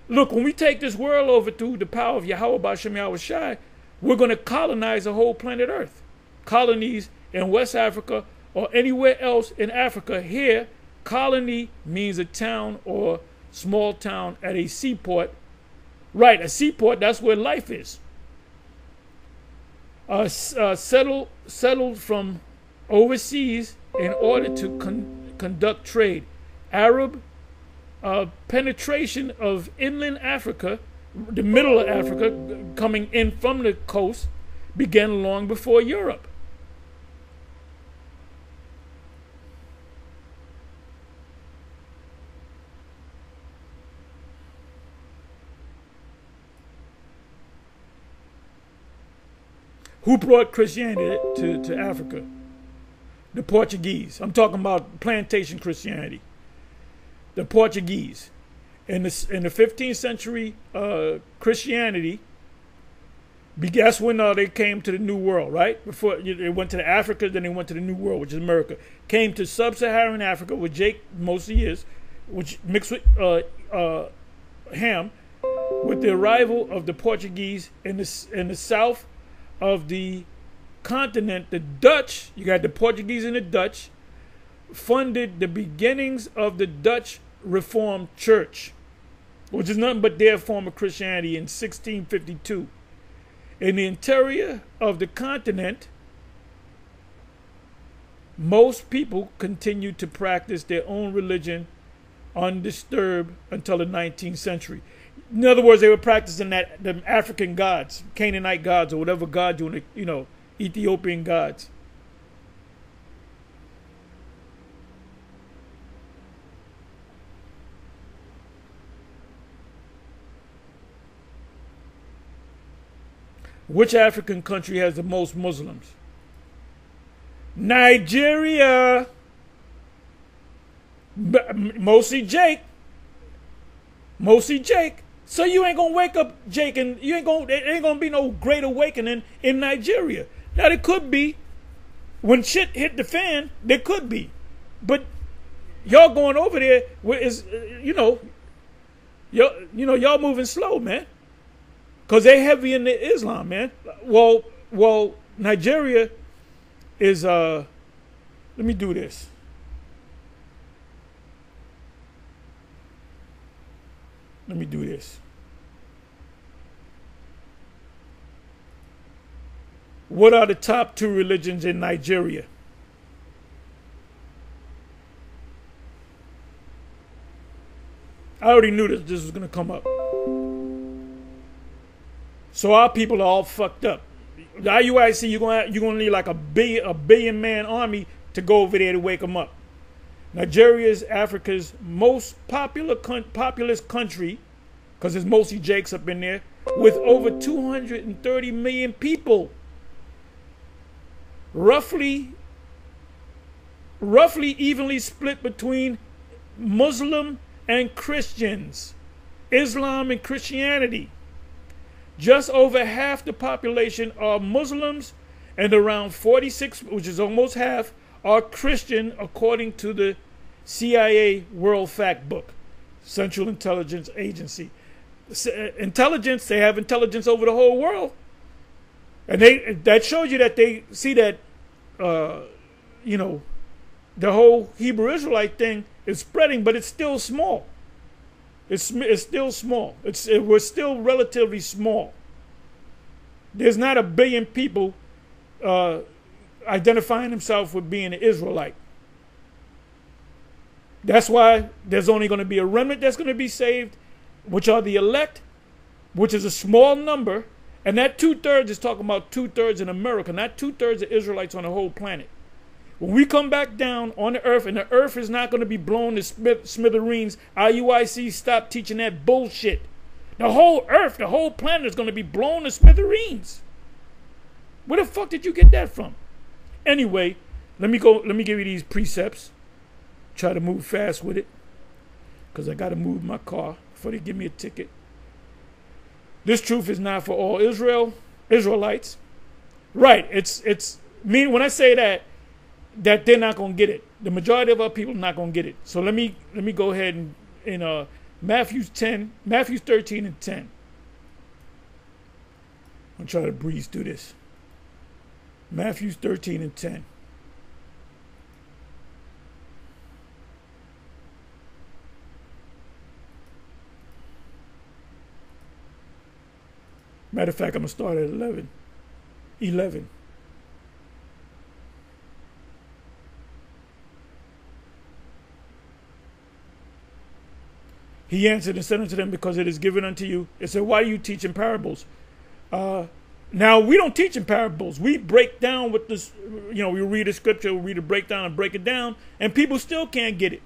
Look, when we take this world over through the power of Yahweh B'Shem Yahweh Shai, we're going to colonize the whole planet Earth. Colonies in West Africa or anywhere else in Africa. Here, colony means a town or small town at a seaport. Right, a seaport, that's where life is. Settled from overseas in order to conduct trade. Arab penetration of inland Africa, the middle of Africa, coming in from the coast, began long before Europe. Who brought Christianity to Africa? The Portuguese. I'm talking about plantation Christianity. The Portuguese. In the 15th century, Christianity, that's when they came to the New World, right? Before they went to the Africa, then they went to the New World, which is America. Came to sub-Saharan Africa, where Jake mostly is, which mixed with Ham, with the arrival of the Portuguese in the south of the continent. The Dutch, you got the Portuguese and the Dutch, funded the beginnings of the Dutch Reformed Church, which is nothing but their form of Christianity, in 1652. In the interior of the continent, most people continued to practice their own religion undisturbed until the 19th century. In other words, they were practicing the African gods, Canaanite gods, or whatever god you want, Ethiopian gods. Which African country has the most Muslims? Nigeria. Mostly Jake. So you ain't gonna wake up, Jake, and there ain't gonna be no great awakening in Nigeria. Now there could be, when shit hit the fan, there could be, but y'all going over there y'all moving slow, man, because they heavy in the Islam, man. Well, Nigeria is let me do this. What are the top 2 religions in Nigeria? I already knew this was going to come up. So our people are all fucked up. The IUIC, you're gonna need like a billion man army to go over there to wake them up. Nigeria is Africa's most populous country, because there's mostly Jakes up in there, with over 230 million people. Roughly evenly split between Muslim and Christians, Islam and Christianity. Just over half the population are Muslims, and around 46, which is almost half, are Christian, according to the CIA World Fact Book, Central Intelligence Agency. Intelligence, they have intelligence over the whole world. And that shows you that they see that, you know, the whole Hebrew Israelite thing is spreading, but it's still small. It's still small. We're still relatively small. There's not a billion people identifying themselves with being an Israelite. That's why there's only going to be a remnant that's going to be saved, which are the elect, which is a small number. And that 2/3 is talking about 2/3 in America, not 2/3 of Israelites on the whole planet. When we come back down on the earth, and the earth is not going to be blown to smithereens, IUIC, stop teaching that bullshit. The whole earth, the whole planet is going to be blown to smithereens. Where the fuck did you get that from? Anyway, let me give you these precepts. Try to move fast with it, because I got to move my car before they give me a ticket. This truth is not for all Israelites. Right, it's me when I say that they're not going to get it. The majority of our people are not going to get it. So let me go ahead and in Matthew 13 and 10. I'm trying to breeze through this. Matthew 13 and 10. Matter of fact, I'm going to start at 11. He answered and said unto them, because it is given unto you. It said, why do you teach in parables? Now, we don't teach in parables. We break down with this, you know, we read a scripture, we read a breakdown and break it down, and people still can't get it.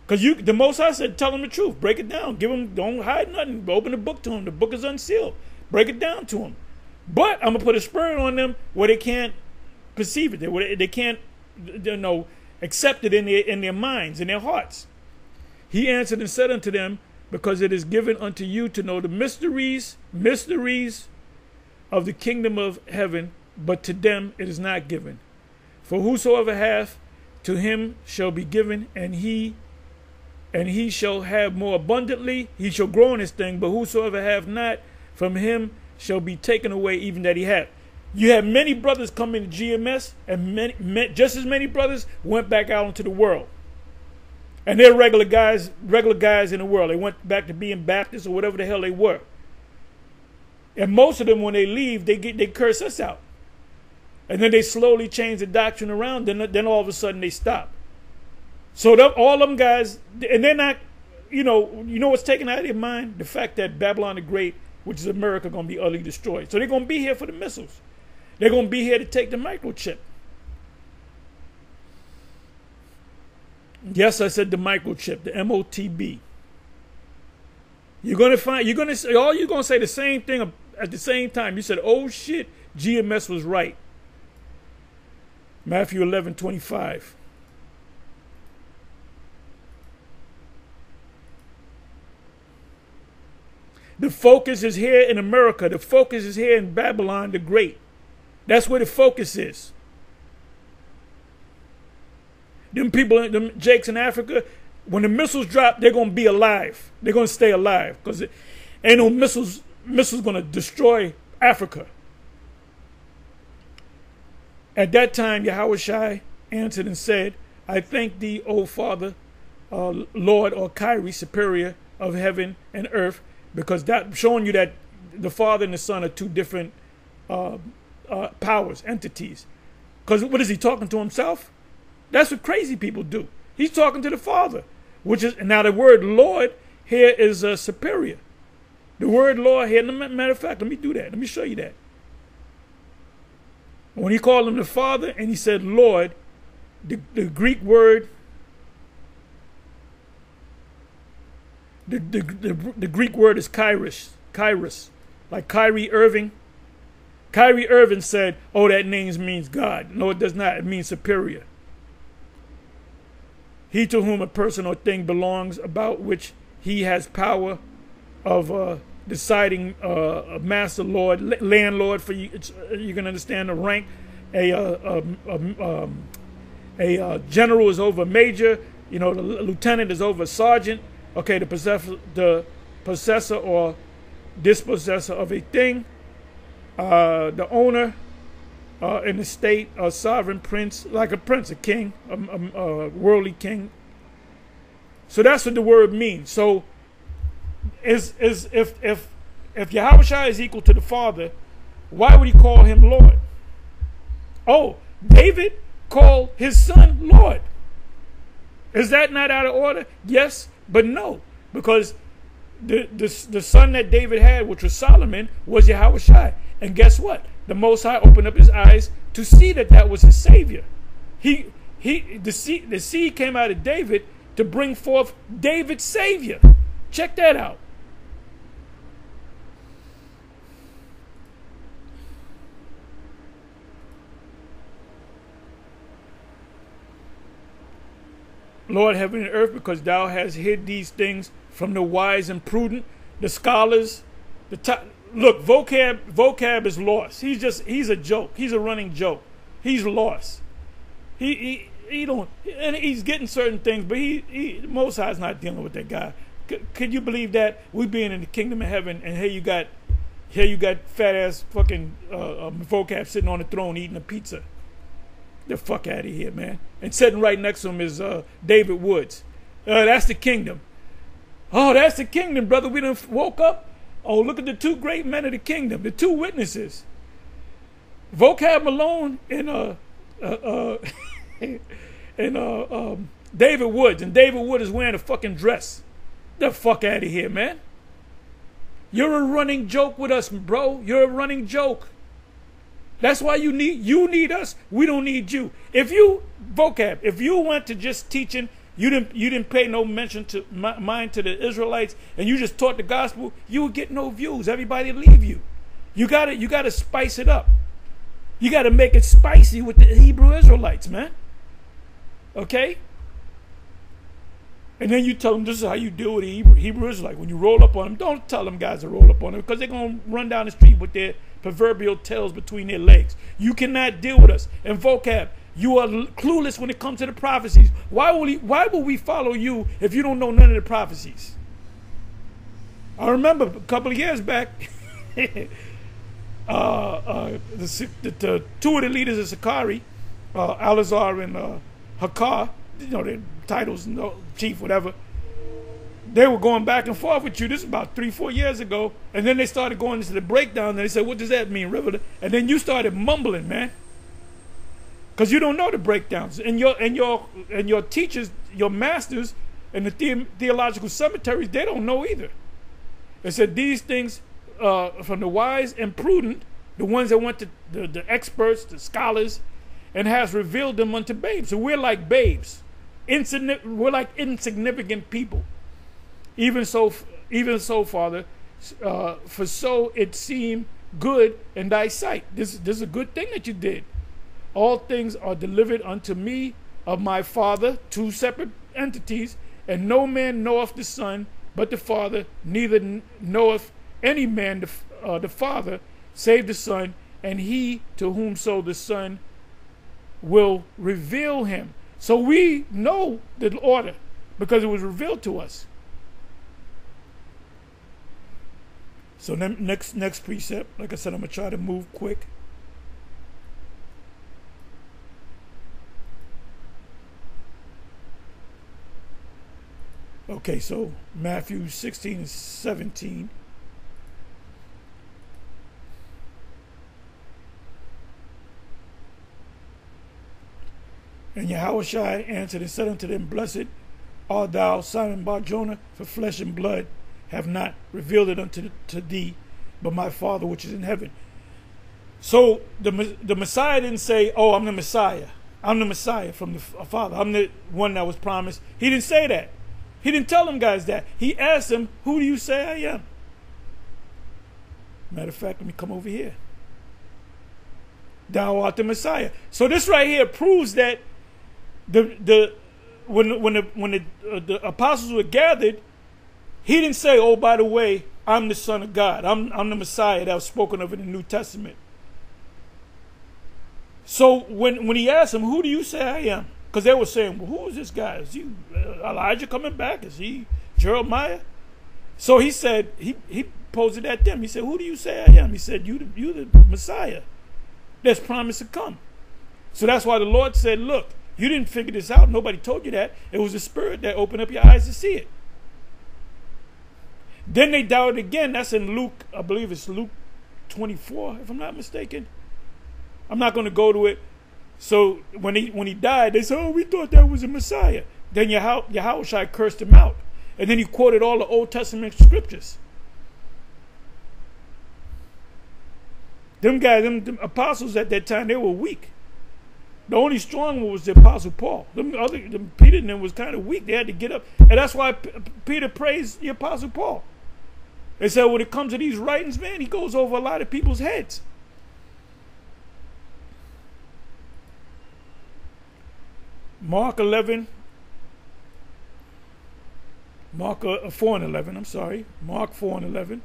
Because the Most High said, tell them the truth. Break it down. Give them, don't hide nothing. Open the book to them. The book is unsealed. Break it down to them. But I'm going to put a spirit on them where they can't perceive it. They can't, you know, accept it in their minds, in their hearts. He answered and said unto them, because it is given unto you to know the mysteries of the kingdom of heaven, but to them it is not given. For whosoever hath, to him shall be given, and he shall have more abundantly. He shall grow in this thing, but whosoever hath not, from him shall be taken away even that he hath. You have many brothers come into GMS, and just as many brothers went back out into the world. And they're regular guys in the world. They went back to being Baptists or whatever the hell they were. And most of them, when they leave, they curse us out. And then they slowly change the doctrine around. Then all of a sudden they stop. So all them guys, and they're not, you know what's taken out of their mind? The fact that Babylon the Great, which is America, going to be utterly destroyed. So they're going to be here for the missiles. They're going to be here to take the microchip. Yes, I said the microchip, the MOTB. You're going to say the same thing at the same time. You said, oh shit, GMS was right. Matthew 11:25. The focus is here in America. The focus is here in Babylon the Great. That's where the focus is. Them people, them Jakes in Africa, when the missiles drop, they're going to be alive. They're going to stay alive because ain't no missiles going to destroy Africa. At that time, Yahushua answered and said, I thank thee, O Father, Lord, or Kyrie, superior of heaven and earth, because that showing you that the Father and the Son are two different powers, entities. Because what is he talking to himself? That's what crazy people do. He's talking to the Father, which is, now the word Lord here is superior. The word Lord here, matter of fact, let me do that. Let me show you that. When he called him the Father and he said Lord, the Greek word, the Greek word is Kairos, like Kyrie Irving. Kyrie Irving said, oh, that name means God. No, it does not. It means superior. He to whom a person or thing belongs, about which he has power of deciding a master, lord, landlord, for you. You can understand the rank. A general is over a major. You know, the lieutenant is over a sergeant. Okay, the possessor or dispossessor of a thing. the owner in the state, a sovereign prince, like a prince, a king, a worldly king. So that's what the word means. So if Yahushua is equal to the Father, why would he call him Lord? Oh, David called his son Lord. Is that not out of order? Yes, but no, because the son that David had, which was Solomon, was Yahushua. And guess what? The Most High opened up his eyes to see that that was his savior. The seed came out of David to bring forth David's savior. Check that out. Lord, heaven and earth, because thou hast hid these things from the wise and prudent, the scholars, look, vocab is lost. He's a joke. He's a running joke. He's lost. He don't, and he's getting certain things, but Most High's not dealing with that guy. Could you believe that? We being in the kingdom of heaven, and here you got fat ass fucking vocab sitting on the throne eating a pizza. The fuck out of here, man. And sitting right next to him is David Woods. That's the kingdom. Oh, that's the kingdom, brother. We done woke up. Oh, look at the two great men of the kingdom, the two witnesses. Vocab Malone and David Woods. And David Wood is wearing a fucking dress. The fuck out of here, man. You're a running joke with us, bro. You're a running joke. That's why you need us. We don't need you. If you went to just teaching, you didn't pay no mention to mind to the Israelites, and you just taught the gospel, you would get no views. Everybody would leave you. You gotta spice it up. You gotta make it spicy with the Hebrew Israelites, man. Okay? And then you tell them this is how you deal with the Hebrew Israelites. When you roll up on them, don't tell them guys to roll up on them, because they're gonna run down the street with their proverbial tails between their legs. You cannot deal with us. And vocab, you are clueless when it comes to the prophecies. Why will we follow you if you don't know none of the prophecies? I remember a couple of years back, the two of the leaders of Sakari, Alazar and Hakar, you know their titles, chief, whatever. They were going back and forth with you. This is about 3-4 years ago. And then they started going into the breakdown. And they said, what does that mean, River? And then you started mumbling, man. Because you don't know the breakdowns. And your teachers, your masters, and the theological cemeteries, they don't know either. They said these things from the wise and prudent, the ones that went to the experts, the scholars, and has revealed them unto babes. So we're like babes. We're like insignificant people. Even so, Father, for so it seemed good in thy sight. This is a good thing that you did. All things are delivered unto me of my Father, two separate entities, and no man knoweth the Son but the Father, neither knoweth any man the Father save the Son, and he to whom so the Son will reveal him. So we know the order because it was revealed to us. So next precept, like I said, I'm going to try to move quick. Okay, so Matthew 16 and 17. And Yahushua answered and said unto them, Blessed art thou, Simon Bar-Jonah, for flesh and blood have not revealed it unto thee, but my Father which is in heaven. So the Messiah didn't say, oh, I'm the Messiah. I'm the Messiah from the Father. I'm the one that was promised. He didn't say that. He didn't tell them guys that. He asked them, who do you say I am? Matter of fact, let me come over here. Thou art the Messiah. So this right here proves that when the apostles were gathered, he didn't say, oh, by the way, I'm the Son of God. I'm the Messiah that was spoken of in the New Testament. So when he asked them, who do you say I am? Because they were saying, well, who is this guy? Is he Elijah coming back? Is he Jeremiah? So he said, he posed it at them. He said, who do you say I am? He said, you the Messiah that's promised to come. So that's why the Lord said, look, you didn't figure this out. Nobody told you that. It was the Spirit that opened up your eyes to see it. Then they doubted again. That's in Luke, I believe it's Luke 24, if I'm not mistaken. I'm not going to go to it. So when he died, they said, oh, we thought that was a Messiah. Then Yahushua cursed him out. And then he quoted all the Old Testament scriptures. Them guys, them apostles at that time, they were weak. The only strong one was the Apostle Paul. Peter and them was kind of weak. They had to get up. And that's why Peter praised the Apostle Paul. They said when it comes to these writings, man, he goes over a lot of people's heads. Mark 11. Mark 4 and 11, I'm sorry. Mark 4 and 11.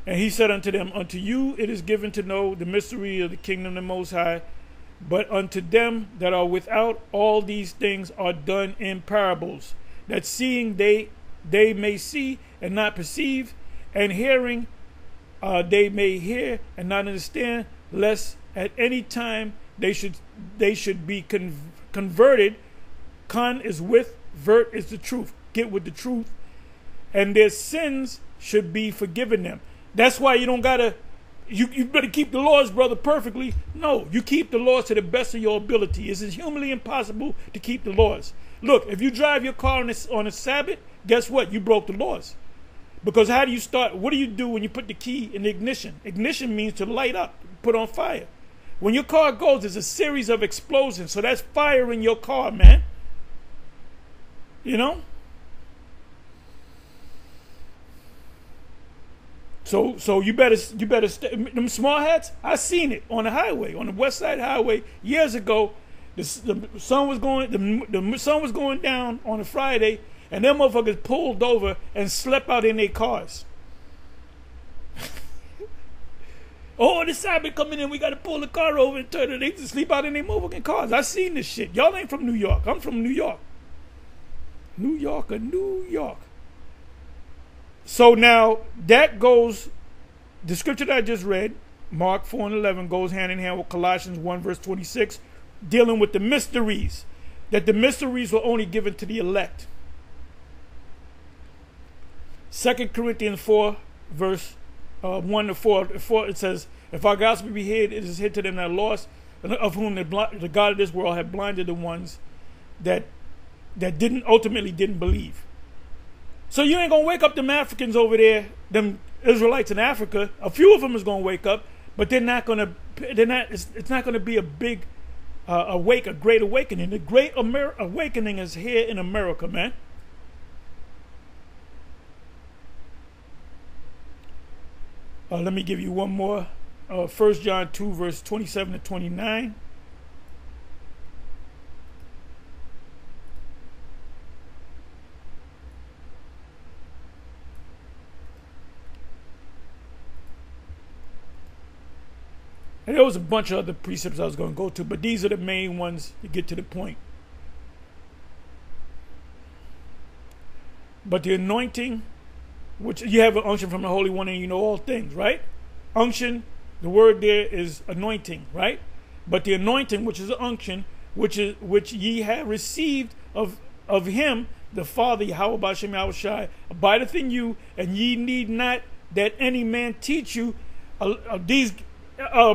And he said unto them, unto you it is given to know the mystery of the kingdom of the Most High, but unto them that are without, all these things are done in parables, that seeing they may see and not perceive, and hearing they may hear and not understand, lest at any time they should be converted. Con is with, vert is the truth. Get with the truth. And their sins should be forgiven them. That's why you don't gotta, you better keep the laws, brother, perfectly. No, you keep the laws to the best of your ability. It is humanly impossible to keep the laws. Look, if you drive your car on a Sabbath, guess what? You broke the laws. Because how do you start? What do you do when you put the key in the ignition? Ignition means to light up, put on fire. When your car goes, there's a series of explosions. So that's fire in your car, man. You know? So you better them small hats. I seen it on the highway, on the West Side Highway years ago. The sun was going down on a Friday, and them motherfuckers pulled over and slept out in their cars. Oh, the Sabbath coming in, we got to pull the car over and turn it. They just sleep out in their motherfucking cars. I seen this shit. Y'all ain't from New York. I'm from New York. New York. So now that goes, the scripture that I just read, Mark 4 and 11, goes hand in hand with Colossians 1 verse 26, dealing with the mysteries, that the mysteries were only given to the elect. 2 Corinthians 4 verse 1 to 4, it says, if our gospel be hid, it is hid to them that are lost, of whom the God of this world have blinded the ones that ultimately didn't believe. So you ain't gonna wake up them Africans over there, them Israelites in Africa. A few of them is gonna wake up, but it's not gonna be a big a great awakening. The great awakening is here in America, man. Let me give you one more. 1 John 2 verse 27 to 29. And there was a bunch of other precepts I was going to go to, but these are the main ones to get to the point. But the anointing, which you have an unction from the Holy One and you know all things, right? Unction, the word there is anointing, right? But the anointing, which is the unction, which ye have received of him, the Father, Yahweh B'Shem Yahushai, abideth in you, and ye need not that any man teach you. These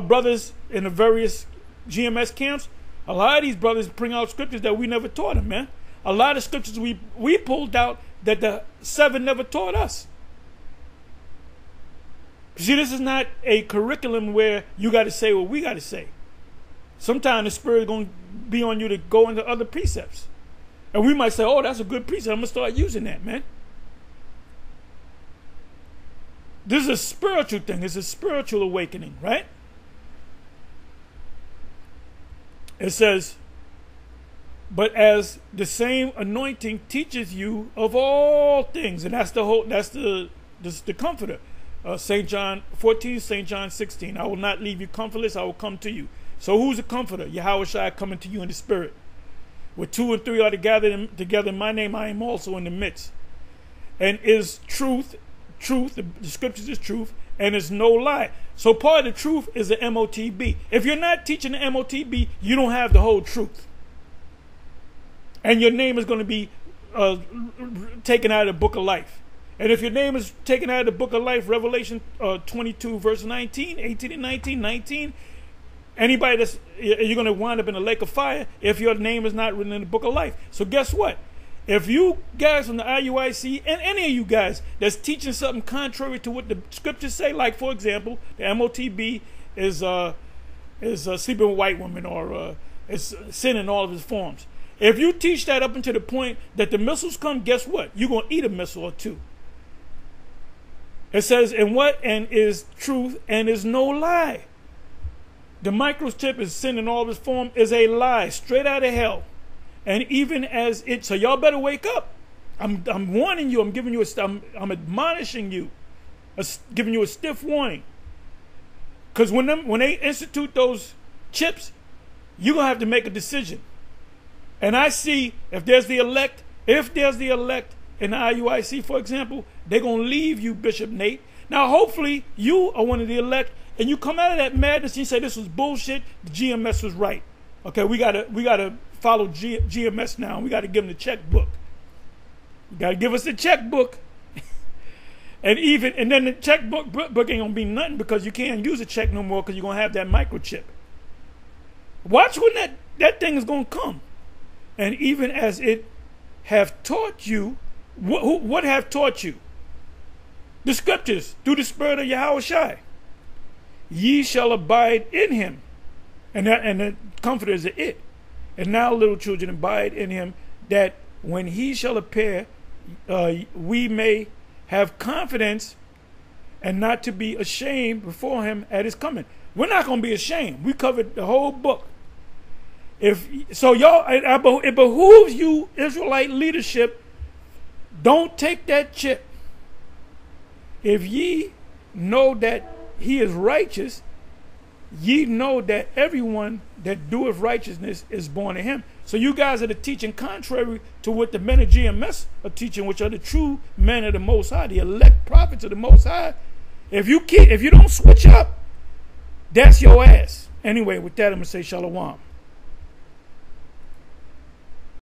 brothers in the various GMS camps, a lot of these brothers bring out scriptures that we never taught them, man. A lot of scriptures we pulled out that the seven never taught us. See, this is not a curriculum where you got to say what we got to say. Sometimes the Spirit is going to be on you to go into other precepts. And we might say, oh, that's a good precept. I'm going to start using that, man. This is a spiritual thing. It's a spiritual awakening, right? It says, but as the same anointing teaches you of all things, and that's the comforter. St. John 14, St. John 16. I will not leave you comfortless. I will come to you. So who's the comforter? Yahweh Shai coming to you in the spirit. Where 2 or 3 are together in my name, I am also in the midst. And is truth, the scriptures is truth, and is no lie. So part of the truth is the MOTB. If you're not teaching the MOTB, you don't have the whole truth. And your name is going to be taken out of the book of life. And if your name is taken out of the book of life, Revelation 22, verse 19, 18 and 19, anybody that's, you're going to wind up in a lake of fire if your name is not written in the book of life. So guess what? If you guys from the IUIC and any of you guys that's teaching something contrary to what the scriptures say, like for example, the MOTB is sleeping with white women, or is sin in all of its forms. If you teach that up until the point that the missiles come, guess what? You're going to eat a missile or two. It says, and is truth and is no lie. The microchip is sin in all of its form, is a lie, straight out of hell. And even as it, so y'all better wake up. I'm warning you. I'm giving you I'm admonishing you, giving you a stiff warning. Because when they institute those chips, you're gonna have to make a decision. And I see if there's the elect in the IUIC, for example, they're gonna leave you, Bishop Nate. Now, hopefully, you are one of the elect, and you come out of that madness and you say this was bullshit. The GMS was right. Okay, we gotta follow GMS now. We gotta give them the checkbook. You gotta give us the checkbook. and then the checkbook ain't gonna be nothing, because you can't use a check no more, because you're gonna have that microchip. Watch when that thing is gonna come. And even as it have taught you, what have taught you? The scriptures, through the spirit of Yahweh Shai. Ye shall abide in him. And the comforter is the it. And now, little children, abide in him, that when he shall appear, we may have confidence and not to be ashamed before him at his coming. We're not going to be ashamed. We covered the whole book. It behooves you, Israelite leadership, don't take that chip. If ye know that he is righteous, ye know that everyone that doeth righteousness is born of him. So you guys are teaching contrary to what the men of GMS are teaching, which are the true men of the Most High, the elect prophets of the Most High. If you don't switch up, that's your ass. Anyway, with that, I'm going to say shalom.